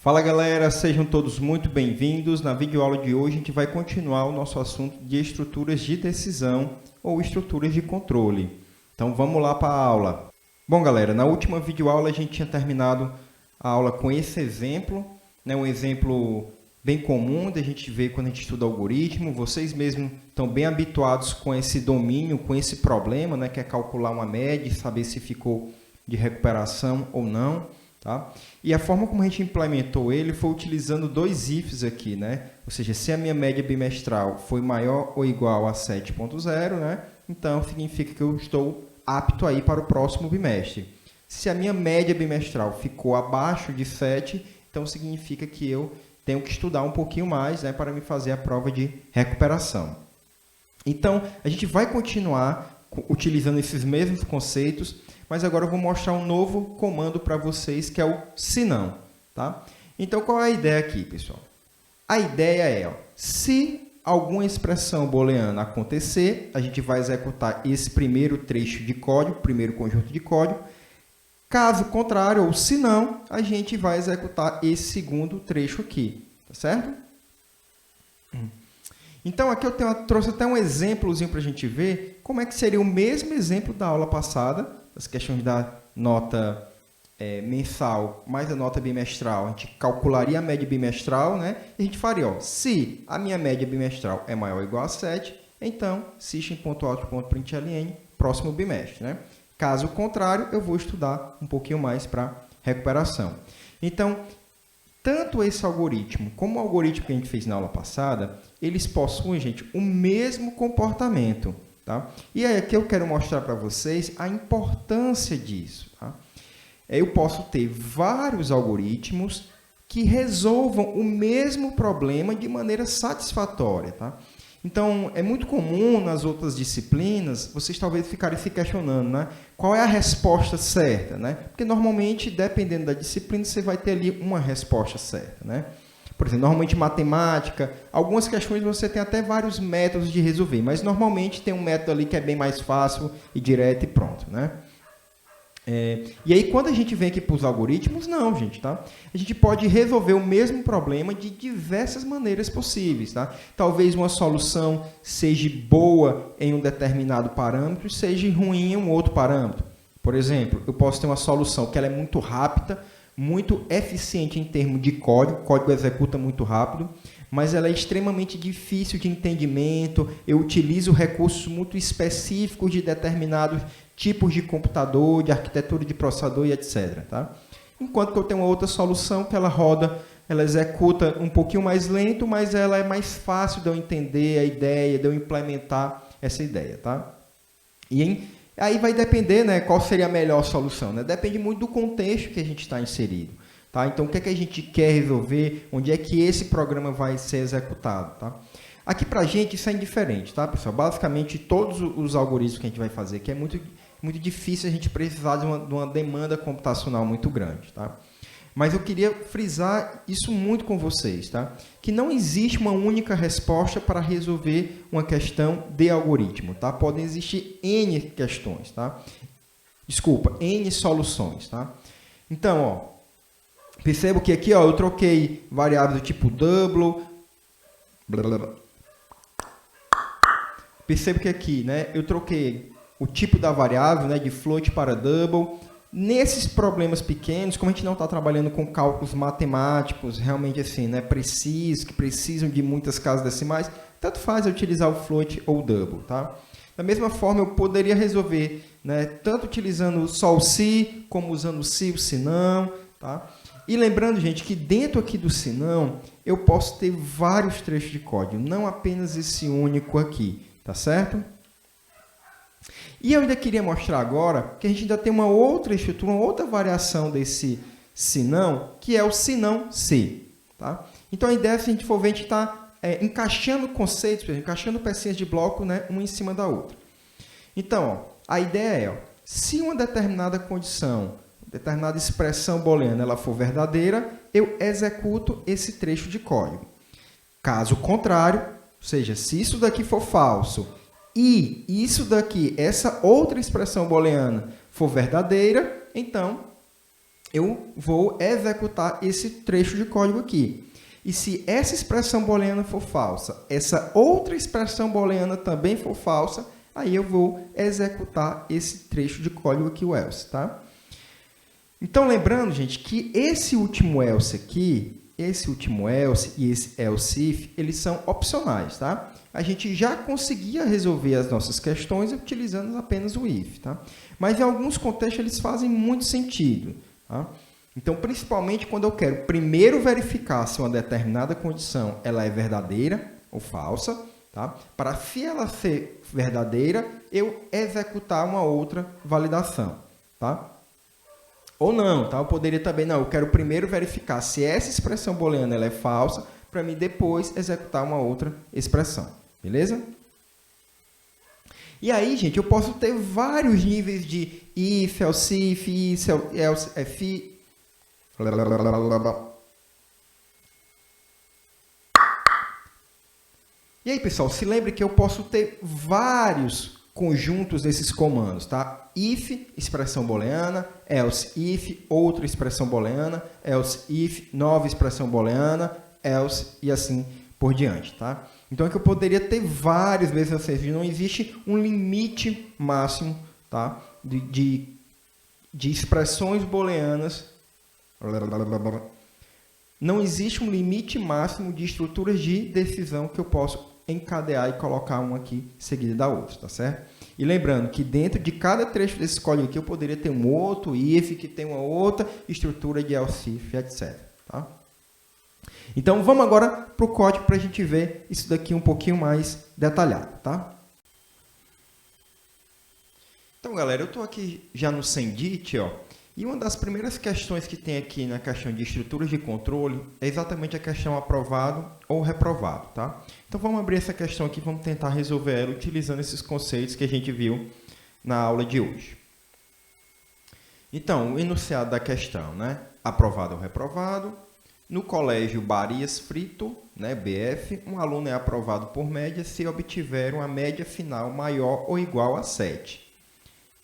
Fala galera, sejam todos muito bem-vindos. Na videoaula de hoje a gente vai continuar o nosso assunto de estruturas de decisão ou estruturas de controle. Então vamos lá para a aula. Bom galera, na última videoaula a gente tinha terminado a aula com esse exemplo, um exemplo bem comum da gente ver quando a gente estuda algoritmo. Vocês mesmos estão bem habituados com esse domínio, com esse problema, que é calcular uma média e saber se ficou de recuperação ou não. Tá? E a forma como a gente implementou ele foi utilizando dois ifs aqui, Ou seja, se a minha média bimestral foi maior ou igual a 7.0, então significa que eu estou apto aí para o próximo bimestre. Se a minha média bimestral ficou abaixo de 7, então significa que eu tenho que estudar um pouquinho mais, para me fazer a prova de recuperação. Então, a gente vai continuar utilizando esses mesmos conceitos, mas agora eu vou mostrar um novo comando para vocês, que é o senão. Tá? Então, qual é a ideia aqui, pessoal? A ideia é, se alguma expressão booleana acontecer, a gente vai executar esse primeiro trecho de código, primeiro conjunto de código. Caso contrário, ou se não, a gente vai executar esse segundo trecho aqui. Tá certo? Então, aqui eu trouxe até um exemplozinho para a gente ver como é que seria o mesmo exemplo da aula passada, as questões da nota mensal mais a nota bimestral. A gente calcularia a média bimestral, e a gente faria, se a minha média bimestral é maior ou igual a 7, então, system.out.println, próximo bimestre. Caso contrário, eu vou estudar um pouquinho mais para recuperação. Então, tanto esse algoritmo como o algoritmo que a gente fez na aula passada, eles possuem, gente, o mesmo comportamento. Tá? E aí aqui eu quero mostrar para vocês a importância disso. Tá? Eu posso ter vários algoritmos que resolvam o mesmo problema de maneira satisfatória. Tá? Então, é muito comum nas outras disciplinas, vocês talvez ficarem se questionando, qual é a resposta certa? Porque normalmente, dependendo da disciplina, você vai ter ali uma resposta certa. Por exemplo, normalmente matemática, algumas questões você tem até vários métodos de resolver, mas normalmente tem um método ali que é bem mais fácil e direto e pronto. E aí, quando a gente vem aqui para os algoritmos, não, gente. Tá? A gente pode resolver o mesmo problema de diversas maneiras possíveis. Tá? Talvez uma solução seja boa em um determinado parâmetro e seja ruim em um outro parâmetro. Por exemplo, eu posso ter uma solução que ela é muito rápida, muito eficiente em termos de código, o código executa muito rápido, mas ela é extremamente difícil de entendimento, eu utilizo recursos muito específicos de determinados tipos de computador, de arquitetura de processador e etc. Tá? Enquanto que eu tenho uma outra solução que ela roda, ela executa um pouquinho mais lento, mas ela é mais fácil de eu entender a ideia, de eu implementar essa ideia. Tá? E aí vai depender qual seria a melhor solução. Depende muito do contexto que a gente está inserido. Tá? Então, o que é que a gente quer resolver? Onde é que esse programa vai ser executado? Tá? Aqui, para a gente, isso é indiferente, tá, pessoal? Basicamente, todos os algoritmos que a gente vai fazer, que é muito difícil a gente precisar de uma demanda computacional muito grande. Tá? Mas eu queria frisar isso muito com vocês, tá? Que não existe uma única resposta para resolver uma questão de algoritmo. Tá? Podem existir N questões. Tá? Desculpa, N soluções. Tá? Então, percebo que aqui eu troquei variáveis do tipo double. Percebo que aqui eu troquei o tipo da variável de float para double. Nesses problemas pequenos, como a gente não está trabalhando com cálculos matemáticos, realmente assim, precisos, que precisam de muitas casas decimais, tanto faz eu utilizar o float ou o double. Tá? Da mesma forma, eu poderia resolver tanto utilizando só o se, como usando o se, o se não. Tá? E lembrando, gente, que dentro aqui do se não, eu posso ter vários trechos de código, não apenas esse único aqui. Tá certo? E eu ainda queria mostrar agora que a gente ainda tem uma outra estrutura, uma outra variação desse senão, que é o senão se. Tá? Então, a ideia, se a gente for ver, a gente está encaixando conceitos, encaixando pecinhas de bloco uma em cima da outra. Então, a ideia é, se uma determinada condição, determinada expressão booleana, ela for verdadeira, eu executo esse trecho de código. Caso contrário, ou seja, se isso daqui for falso e isso daqui, essa outra expressão booleana, for verdadeira, então eu vou executar esse trecho de código aqui. E se essa expressão booleana for falsa, essa outra expressão booleana também for falsa, aí eu vou executar esse trecho de código aqui, o else, tá? Então, lembrando, gente, que esse último else aqui, esse último else e esse else if, eles são opcionais, tá? A gente já conseguia resolver as nossas questões utilizando apenas o if, tá? Mas em alguns contextos eles fazem muito sentido, tá? Então, principalmente quando eu quero primeiro verificar se uma determinada condição ela é verdadeira ou falsa, tá? Para, se ela ser verdadeira, eu executar uma outra validação, tá? Ou não, tá? Eu poderia também, não, eu quero primeiro verificar se essa expressão booleana ela é falsa, para mim depois executar uma outra expressão, beleza? E aí, gente, eu posso ter vários níveis de if, else if, else if. E aí, pessoal, se lembre que eu posso ter vários conjuntos desses comandos, tá? If, expressão booleana, else if, outra expressão booleana, else if, nova expressão booleana, else e assim por diante, tá? Então, é que eu poderia ter várias vezes, ou seja, não existe um limite máximo, tá? de expressões booleanas. Não existe um limite máximo de estruturas de decisão que eu posso encadear e colocar uma aqui seguida da outra, tá certo? E lembrando que dentro de cada trecho desse código aqui eu poderia ter um outro if que tem uma outra estrutura de else if, etc. Tá? Então vamos agora para o código para a gente ver isso daqui um pouquinho mais detalhado, tá? Então, galera, eu estou aqui já no SendIt, ó. E uma das primeiras questões que tem aqui na questão de estruturas de controle é exatamente a questão aprovado ou reprovado, tá? Então, vamos abrir essa questão aqui e vamos tentar resolver ela utilizando esses conceitos que a gente viu na aula de hoje. Então, o enunciado da questão, né? Aprovado ou reprovado. No colégio Barias Frito, né? BF, um aluno é aprovado por média se obtiver uma média final maior ou igual a 7.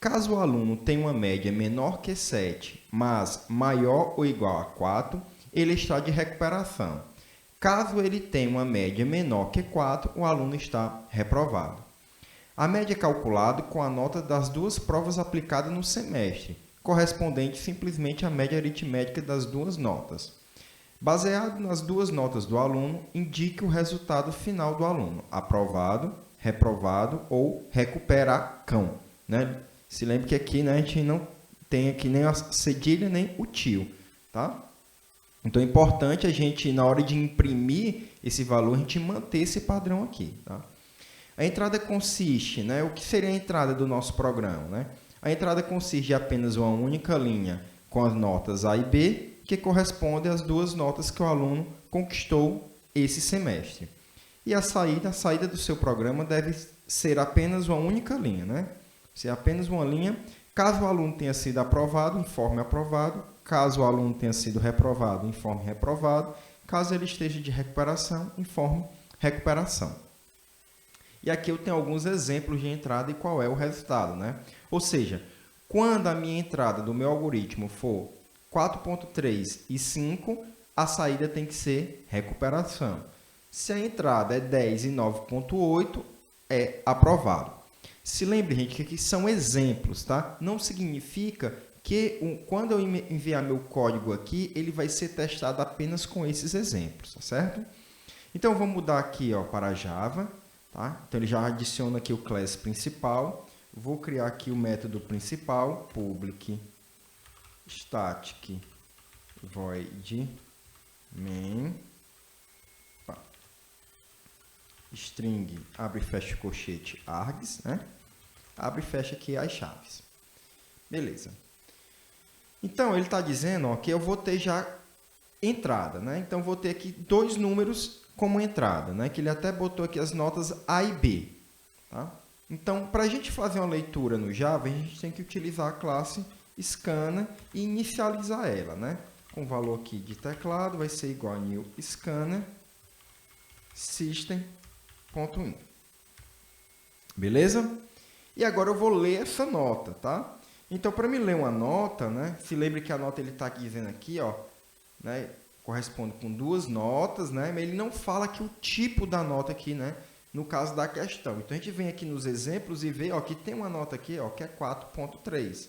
Caso o aluno tenha uma média menor que 7, mas maior ou igual a 4, ele está de recuperação. Caso ele tenha uma média menor que 4, o aluno está reprovado. A média é calculada com a nota das duas provas aplicadas no semestre, correspondente simplesmente à média aritmética das duas notas. Baseado nas duas notas do aluno, indique o resultado final do aluno, aprovado, reprovado ou recuperacão, né? Se lembre que aqui, né, a gente não tem aqui nem a cedilha nem o tio, tá? Então é importante a gente, na hora de imprimir esse valor, a gente manter esse padrão aqui, tá? A entrada consiste, né? O que seria a entrada do nosso programa, né? A entrada consiste de apenas uma única linha com as notas A e B, que corresponde às duas notas que o aluno conquistou esse semestre. E a saída do seu programa deve ser apenas uma única linha, né? Se é apenas uma linha, caso o aluno tenha sido aprovado, informe aprovado. Caso o aluno tenha sido reprovado, informe reprovado. Caso ele esteja de recuperação, informe recuperação. E aqui eu tenho alguns exemplos de entrada e qual é o resultado, né? Ou seja, quando a minha entrada do meu algoritmo for 4.3 e 5, a saída tem que ser recuperação. Se a entrada é 10 e 9.8, é aprovado. Se lembre, gente, que aqui são exemplos, tá? Não significa que quando eu enviar meu código aqui, ele vai ser testado apenas com esses exemplos, tá certo? Então, vamos mudar aqui, ó, para Java, tá? Então, ele já adiciona aqui o class principal. Vou criar aqui o método principal, public static void main string, abre e fecha colchete, args, né? Abre e fecha aqui as chaves. Beleza. Então, ele está dizendo, ó, que eu vou ter já entrada, né? Então, vou ter aqui dois números como entrada, né? Que ele até botou aqui as notas A e B, tá? Então, para a gente fazer uma leitura no Java, a gente tem que utilizar a classe scanner e inicializar ela, né? Com o valor aqui de teclado, vai ser igual a new scanner system.in. Beleza? E agora eu vou ler essa nota, tá? Então, para me ler uma nota, né, se lembre que a nota ele está aqui dizendo aqui, ó, né, corresponde com 2 notas, né, mas ele não fala aqui o tipo da nota aqui, né, no caso da questão. Então, a gente vem aqui nos exemplos e vê ó, que tem uma nota aqui ó, que é 4.3.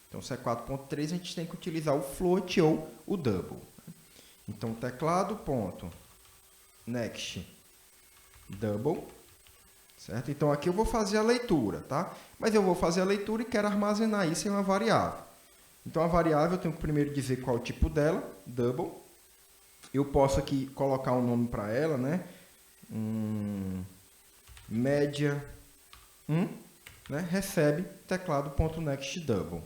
Então, se é 4.3, a gente tem que utilizar o float ou o double. Então, teclado, ponto, next, double. Certo? Então, aqui eu vou fazer a leitura, tá? Mas eu vou fazer a leitura e quero armazenar isso em uma variável. Então, a variável eu tenho que primeiro dizer qual é o tipo dela, double. Eu posso aqui colocar um nome para ela, né? Média 1, né? Recebe teclado.nextDouble.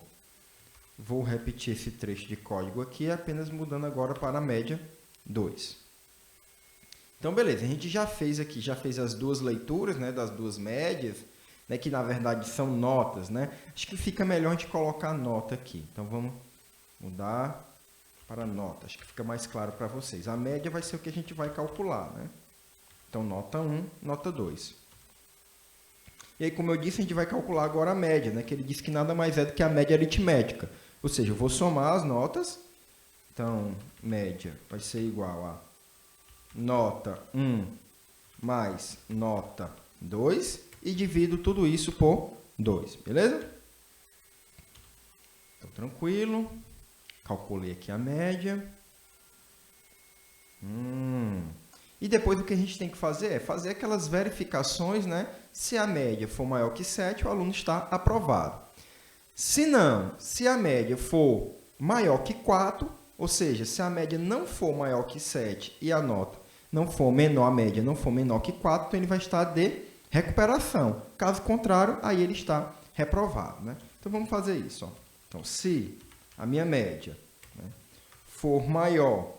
Vou repetir esse trecho de código aqui, apenas mudando agora para a média 2. Então, beleza, a gente já fez aqui, já fez as 2 leituras, né, das 2 médias, né, que na verdade são notas, né? Acho que fica melhor a gente colocar nota aqui. Então, vamos mudar para nota. Acho que fica mais claro para vocês. A média vai ser o que a gente vai calcular, né? Então, nota 1, nota 2. E aí, como eu disse, a gente vai calcular agora a média, né? Que ele disse que nada mais é do que a média aritmética. Ou seja, eu vou somar as notas. Então, média vai ser igual a nota 1 mais nota 2 e divido tudo isso por 2, beleza? Então, tranquilo. Calculei aqui a média. E depois o que a gente tem que fazer é fazer aquelas verificações, né? Se a média for maior que 7, o aluno está aprovado. Se não, se a média for maior que 4, ou seja, se a média não for maior que 7 e a nota não for menor, a média não for menor que 4, então ele vai estar de recuperação. Caso contrário, aí ele está reprovado, né? Então, vamos fazer isso. Ó. Então, se a minha média, né, for maior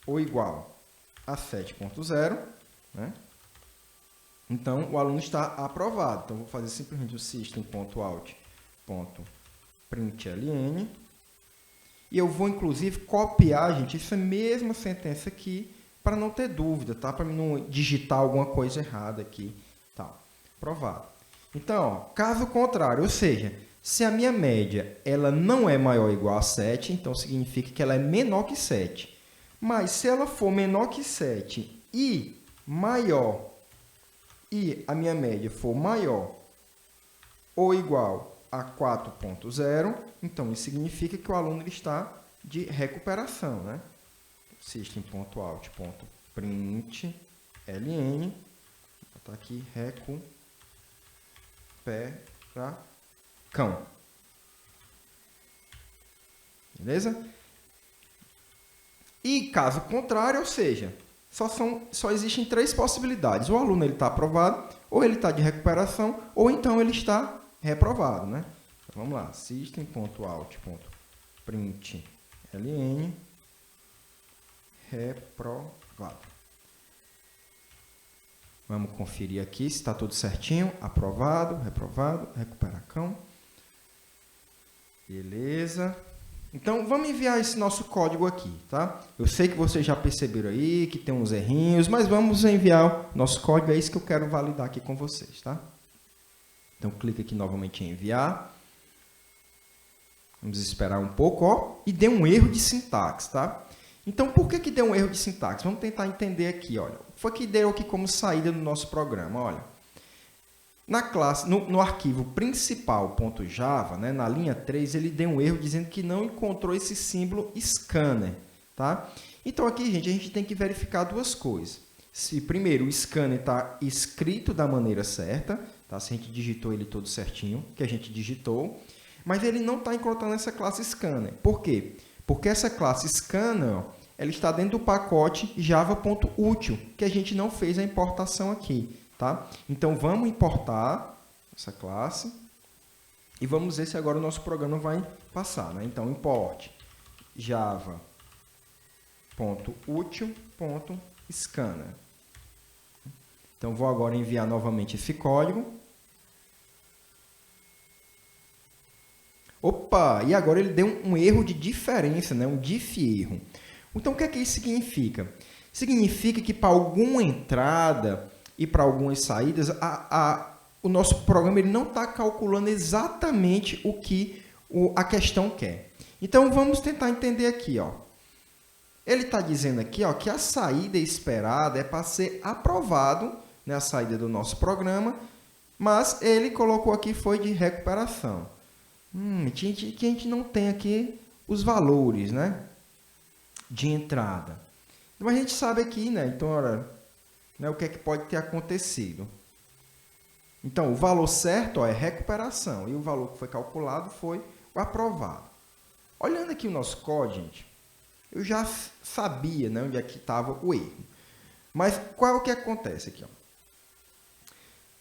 ou igual a 7.0, né, então o aluno está aprovado. Então, vou fazer simplesmente o system.out.println e eu vou, inclusive, copiar, gente, essa mesma sentença aqui para não ter dúvida, tá? Para não digitar alguma coisa errada aqui. Tá. Aprovado. Então, ó, caso contrário, ou seja, se a minha média ela não é maior ou igual a 7, então significa que ela é menor que 7. Mas se ela for menor que 7 e maior, e a minha média for maior ou igual a 4.0, então isso significa que o aluno ele está de recuperação, né? System.out.println, vou botar aqui recuperação. Beleza? E caso contrário, ou seja, só existem 3 possibilidades. O aluno está aprovado, ou ele está de recuperação, ou então ele está reprovado, né? Então, vamos lá, system.out.println reprovado. Vamos conferir aqui se está tudo certinho. Aprovado, reprovado, recuperação. Beleza. Então, vamos enviar esse nosso código aqui, tá? Eu sei que vocês já perceberam aí que tem uns errinhos, mas vamos enviar o nosso código. É isso que eu quero validar aqui com vocês, tá? Então, clica aqui novamente em enviar. Vamos esperar um pouco, ó. E deu um erro de sintaxe, tá? Então, por que deu um erro de sintaxe? Vamos tentar entender aqui, olha. Foi que deu aqui como saída do nosso programa, olha. Na classe, no arquivo principal.java, né, na linha 3, ele deu um erro dizendo que não encontrou esse símbolo scanner, tá? Então, aqui, gente, a gente tem que verificar 2 coisas. Se, primeiro, o scanner está escrito da maneira certa, tá? Se a gente digitou ele todo certinho, que a gente digitou, mas ele não está encontrando essa classe scanner. Por quê? Porque essa classe scanner, ó, ela está dentro do pacote java.util, que a gente não fez a importação aqui, tá? Então, vamos importar essa classe e vamos ver se agora o nosso programa vai passar, né? Então, import java.util.scanner. Então, vou agora enviar novamente esse código. Opa! E agora ele deu um erro de diferença, né? Um diff erro. Então, o que é que isso significa? Significa que para alguma entrada e para algumas saídas, o nosso programa ele não está calculando exatamente o que a questão quer. Então, vamos tentar entender aqui. Ó. Ele está dizendo aqui ó, que a saída esperada é para ser aprovado, né, a saída do nosso programa, mas ele colocou aqui foi de recuperação. Que a gente não tem aqui os valores, né, de entrada. Então, a gente sabe aqui, né, então, olha, né, o que é que pode ter acontecido. Então, o valor certo ó, é recuperação, e o valor que foi calculado foi o aprovado. Olhando aqui o nosso código, gente, eu já sabia, né, onde é que estava o erro. Mas qual é o que acontece aqui? Ó?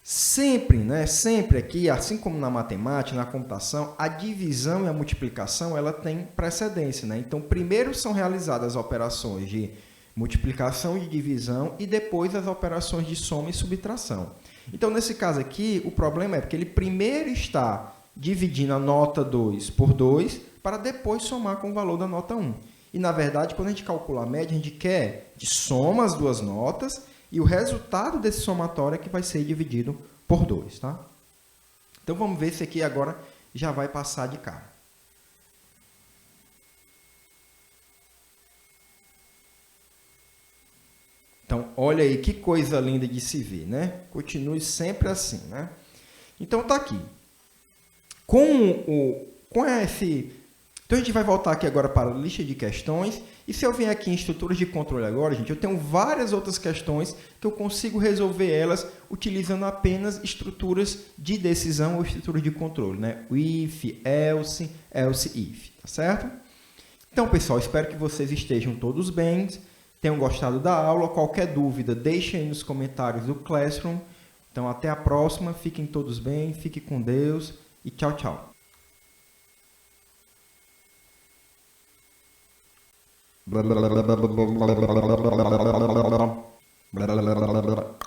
Sempre, né, sempre aqui, assim como na matemática, na computação, a divisão e a multiplicação ela tem precedência. Né? Então, primeiro são realizadas as operações de multiplicação e de divisão e depois as operações de soma e subtração. Então, nesse caso aqui, o problema é porque ele primeiro está dividindo a nota 2 por 2 para depois somar com o valor da nota 1. E, na verdade, quando a gente calcula a média, a gente quer de soma as duas notas e o resultado desse somatório é que vai ser dividido por 2. Tá? Então, vamos ver se aqui agora já vai passar de cara. Então, olha aí que coisa linda de se ver, né? Continue sempre assim, né? Então, tá aqui. Então, a gente vai voltar aqui agora para a lista de questões. E se eu vier aqui em estruturas de controle agora, gente, eu tenho várias outras questões que eu consigo resolver elas utilizando apenas estruturas de decisão ou estruturas de controle, né? O if, else, else, if, tá certo? Então, pessoal, espero que vocês estejam todos bem, tenham gostado da aula. Qualquer dúvida, deixem aí nos comentários do Classroom. Então, até a próxima. Fiquem todos bem, fiquem com Deus e tchau, tchau. Blah, blah, blah, blah, blah, blah, blah, blah, blah, blah, blah, blah, blah, blah, blah, blah, blah, blah, blah.